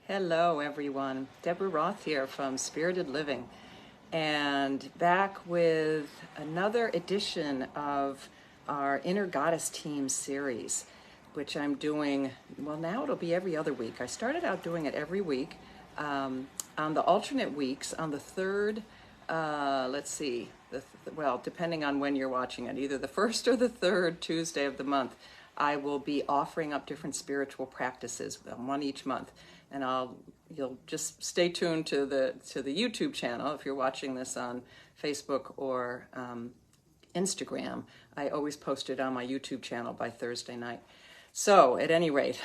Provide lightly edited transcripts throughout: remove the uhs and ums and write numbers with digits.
Hello, everyone. Deborah Roth here from Spirited Living, and back with another edition of our Inner Goddess Team series, which I'm doing, well, now it'll be every other week. I started out doing it every week. On the alternate weeks, on the third, depending on when you're watching it, either the first or the third Tuesday of the month, I will be offering up different spiritual practices, one each month. And you'll just stay tuned to the YouTube channel if you're watching this on Facebook or Instagram. I always post it on my YouTube channel by Thursday night. So at any rate,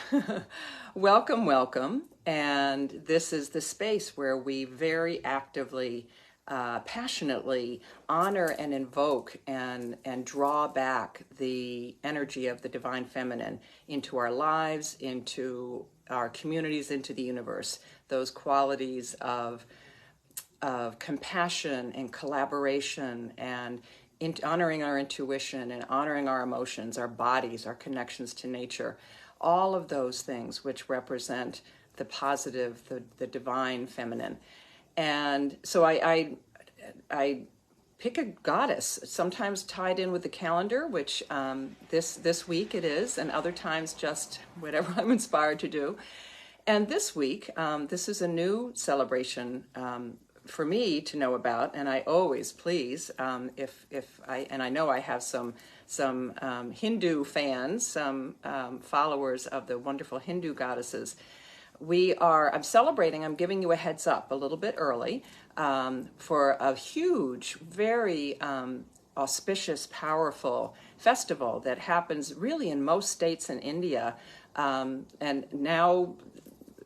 welcome. And this is the space where we very actively, passionately honor and invoke and draw back the energy of the divine feminine into our lives, into our communities, into the universe. Those qualities of compassion and collaboration and honoring our intuition and honoring our emotions, our bodies, our connections to nature, all of those things which represent the positive, the divine feminine. And so I pick a goddess, sometimes tied in with the calendar, which this week it is, and other times just whatever I'm inspired to do. And this week, this is a new celebration for me to know about, and I always please, I know I have some Hindu fans, some followers of the wonderful Hindu goddesses. I'm celebrating, I'm giving you a heads up a little bit early, for a huge, very auspicious, powerful festival that happens really in most states in India, and now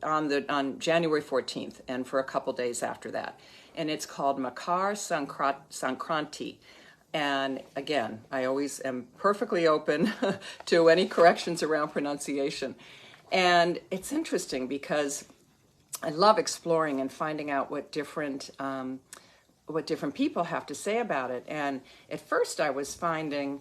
on January 14th and for a couple days after that. And it's called Makar Sankranti. And again, I always am perfectly open to any corrections around pronunciation. And it's interesting because I love exploring and finding out what different people have to say about it. And at first, I was finding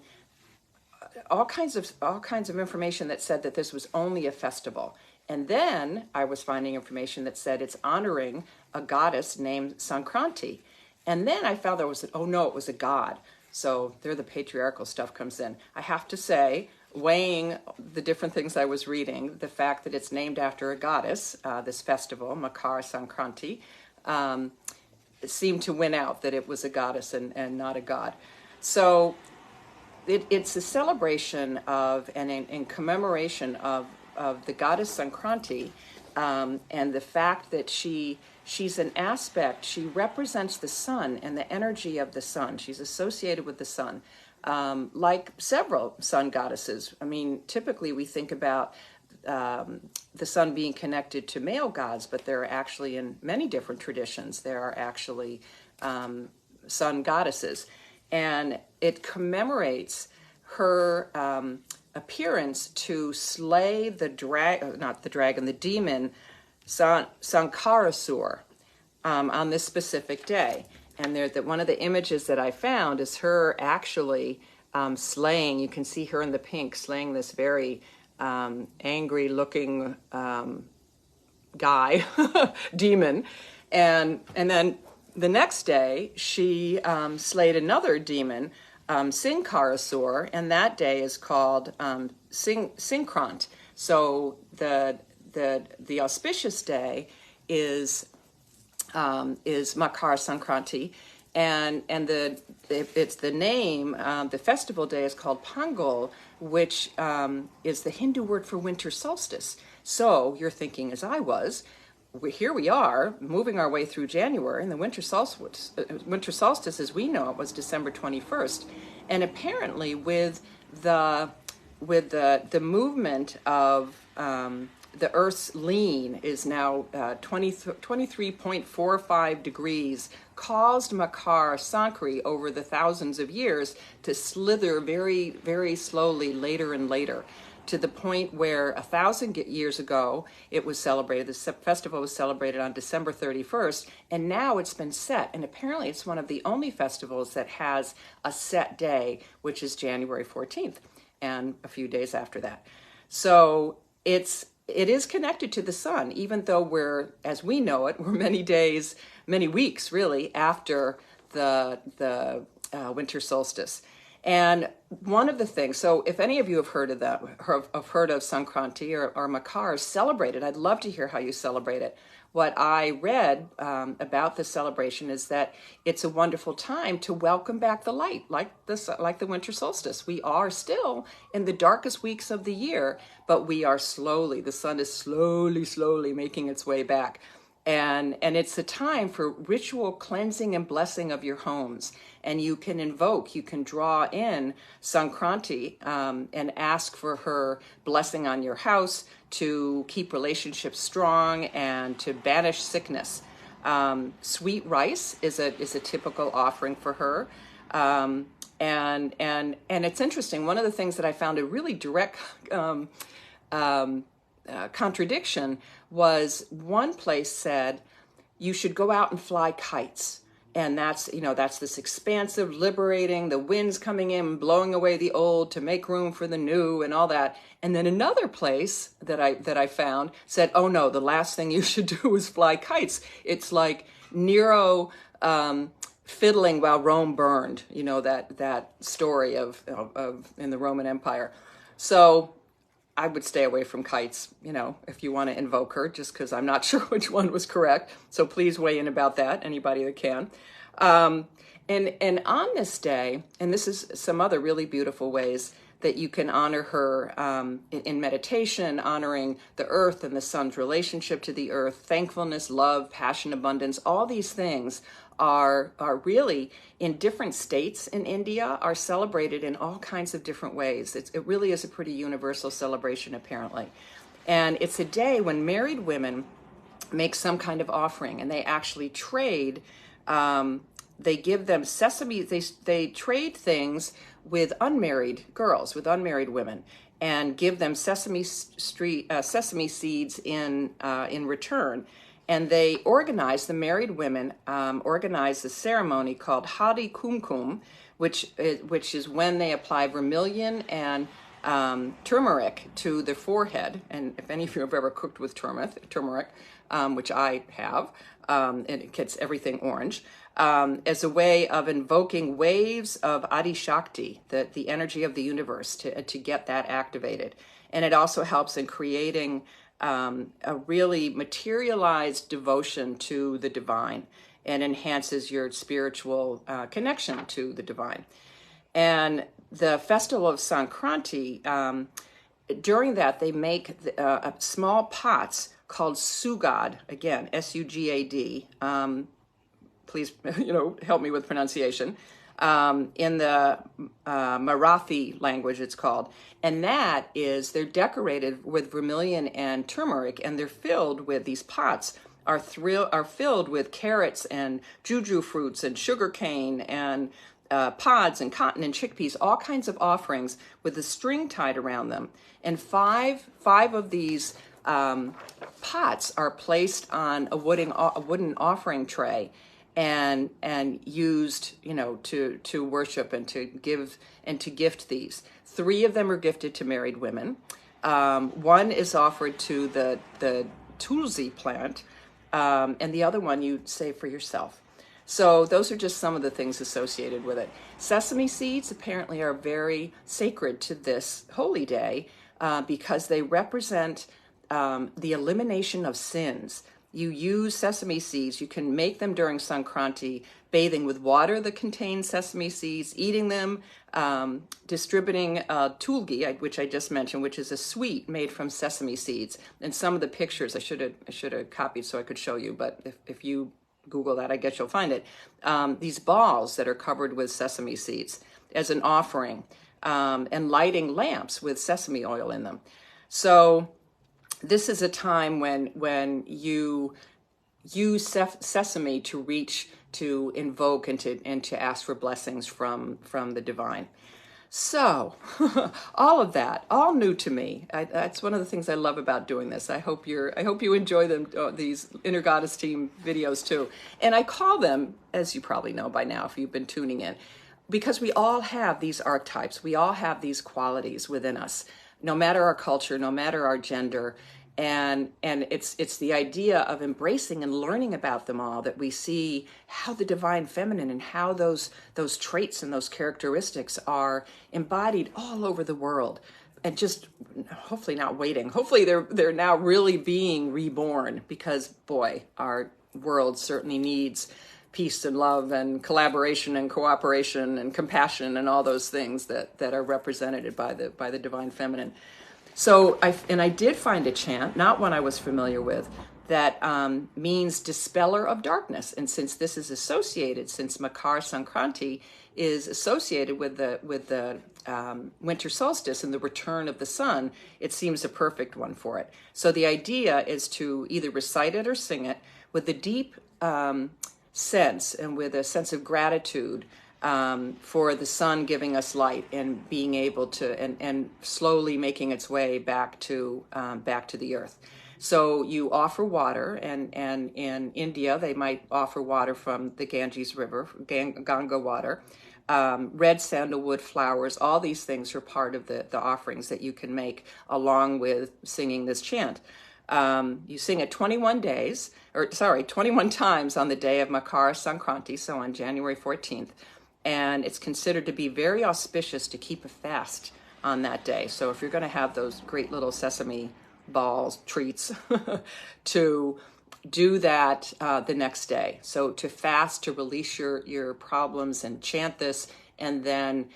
all kinds of information that said that this was only a festival. And then I was finding information that said it's honoring a goddess named Sankranti. And then I found it was a god. So there the patriarchal stuff comes in. I have to say, weighing the different things I was reading, the fact that it's named after a goddess, this festival, Makar Sankranti, it seemed to win out that it was a goddess and not a god. So it's a celebration of and in commemoration of the goddess Sankranti, and the fact that she's an aspect, she represents the sun and the energy of the sun. She's associated with the sun. Like several sun goddesses. I mean, typically we think about the sun being connected to male gods, but there are actually, in many different traditions, there are actually sun goddesses. And it commemorates her appearance to slay the demon, Sankarasur, on this specific day. And one of the images that I found is her actually slaying, you can see her in the pink, slaying this very angry-looking guy, demon. And then the next day, she slayed another demon, Sankarasur, and that day is called Sankrant. So the auspicious day is Makar Sankranti, and it's the name. The festival day is called Pongol, which is the Hindu word for winter solstice. So you're thinking, as I was, here we are moving our way through January, and the winter solstice, as we know it, was December 21st, and apparently with the movement of the Earth's lean is now 23.45 degrees, caused Makar Sankranti over the thousands of years to slither very, very slowly later and later, to the point where 1,000 years ago it was celebrated. The festival was celebrated on December 31st, and now it's been set. And apparently it's one of the only festivals that has a set day, which is January 14th, and a few days after that. So it's it is connected to the sun, even though we're, as we know it, we're many days, many weeks really after the winter solstice. And one of the things, so if any of you have heard of that, have heard of Sankranti or Makar, celebrate it. I'd love to hear how you celebrate it. What I read about the celebration is that it's a wonderful time to welcome back the light, like the winter solstice. We are still in the darkest weeks of the year, but we are the sun is slowly making its way back. And it's a time for ritual cleansing and blessing of your homes. And you can you can draw in Sankranti and ask for her blessing on your house to keep relationships strong and to banish sickness. Sweet rice is a typical offering for her. And it's interesting. One of the things that I found a really direct contradiction was one place said you should go out and fly kites, and that's this expansive, liberating, the winds coming in blowing away the old to make room for the new and all that. And then another place that I found said, oh no, the last thing you should do is fly kites. It's like Nero fiddling while Rome burned, that story of in the Roman Empire. So I would stay away from kites, if you want to invoke her, just because I'm not sure which one was correct. So please weigh in about that, anybody that can. And on this day, and this is some other really beautiful ways that you can honor her in meditation, honoring the earth and the sun's relationship to the earth, thankfulness, love, passion, abundance, all these things are really in different states in India, are celebrated in all kinds of different ways. It really is a pretty universal celebration, apparently. And it's a day when married women make some kind of offering, and they actually trade. They give them sesame. They trade things with unmarried girls, with unmarried women, and give them sesame seeds in return. And they organize, the married women organize a ceremony called Hadi Kumkum, which is when they apply vermilion and turmeric to the forehead. And if any of you have ever cooked with turmeric, which I have, and it gets everything orange, as a way of invoking waves of Adi Shakti, the energy of the universe, to get that activated. And it also helps in creating a really materialized devotion to the divine, and enhances your spiritual connection to the divine. And the festival of Sankranti, during that they make small pots called sugad, again, S-U-G-A-D. Please, help me with pronunciation. In the Marathi language, it's called. And they're decorated with vermilion and turmeric, and they're filled with, these pots are filled with carrots and juju fruits and sugar cane and pods and cotton and chickpeas, all kinds of offerings with a string tied around them. And five of these pots are placed on a wooden offering tray and used, to worship and to give and to gift these. 3 of them are gifted to married women. One is offered to the tulsi plant, and the other one you save for yourself. So those are just some of the things associated with it. Sesame seeds apparently are very sacred to this holy day because they represent the elimination of sins. You use sesame seeds. You can make them during Sankranti, bathing with water that contains sesame seeds, eating them, distributing tulgi, which I just mentioned, which is a sweet made from sesame seeds. And some of the pictures I should have copied so I could show you, but if you Google that, I guess you'll find it. These balls that are covered with sesame seeds as an offering, and lighting lamps with sesame oil in them. So this is a time when you use sesame to reach, to invoke, and to ask for blessings from the divine. So all of that, all new to me. That's one of the things I love about doing this. I hope you enjoy them, these Inner Goddess Team videos too. And I call them, as you probably know by now if you've been tuning in, because we all have these archetypes. We all have these qualities within us, no matter our culture, no matter our gender. And it's the idea of embracing and learning about them all that we see how the divine feminine and how those traits and those characteristics are embodied all over the world, and just hopefully not waiting. Hopefully they're now really being reborn, because boy, our world certainly needs peace and love and collaboration and cooperation and compassion and all those things that are represented by the divine feminine. So I did find a chant, not one I was familiar with, that means dispeller of darkness. And since this is associated, since Makar Sankranti is associated with the winter solstice and the return of the sun, it seems a perfect one for it. So the idea is to either recite it or sing it with a deep sense and with a sense of gratitude for the sun giving us light and being able to, and slowly making its way back to the earth. So you offer water, and in India they might offer water from the Ganges River, Ganga water, red sandalwood flowers. All these things are part of the offerings that you can make along with singing this chant. You sing it 21 times on the day of Makar Sankranti, so on January 14th. And it's considered to be very auspicious to keep a fast on that day. So if you're going to have those great little sesame balls, treats, to do that the next day. So to fast, to release your problems and chant this, and then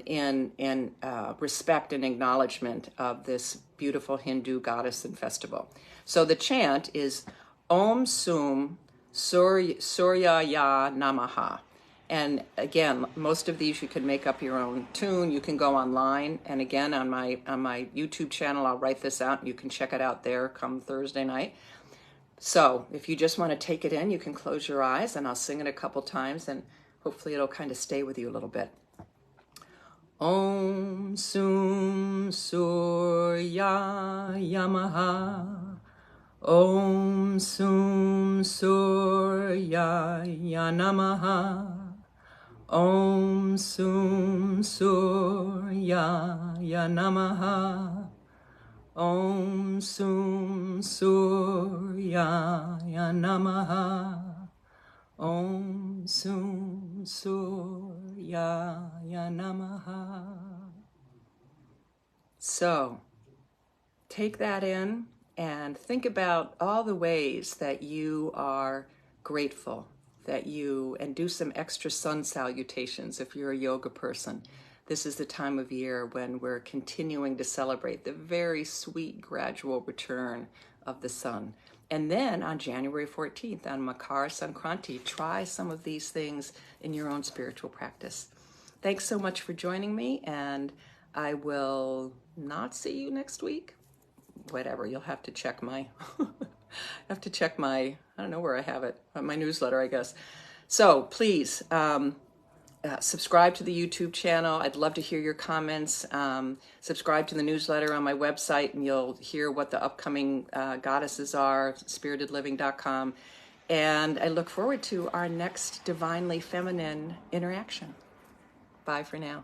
in respect and acknowledgement of this beautiful Hindu goddess and festival. So the chant is Om Sum Suryaya Namaha. And again, most of these you can make up your own tune. You can go online, and again on my YouTube channel I'll write this out, and you can check it out there come Thursday night. So if you just want to take it in, you can close your eyes, and I'll sing it a couple times, and hopefully it'll kind of stay with you a little bit. Om Sum Surya Yamaha, Om Sum Surya Namaha, Om Sum Surya Namaha, Om Sum Surya Namaha, Om Sum Surya Namaha. So take that in and think about all the ways that you are grateful, and do some extra sun salutations if you're a yoga person. This is the time of year when we're continuing to celebrate the very sweet, gradual return of the sun. And then on January 14th, on Makar Sankranti, try some of these things in your own spiritual practice. Thanks so much for joining me, and I will not see you next week. Whatever, you'll have to check my, I don't know where I have it, my newsletter, I guess. So please subscribe to the YouTube channel. I'd love to hear your comments. Subscribe to the newsletter on my website, and you'll hear what the upcoming goddesses are, spiritedliving.com. And I look forward to our next Divinely Feminine interaction. Bye for now.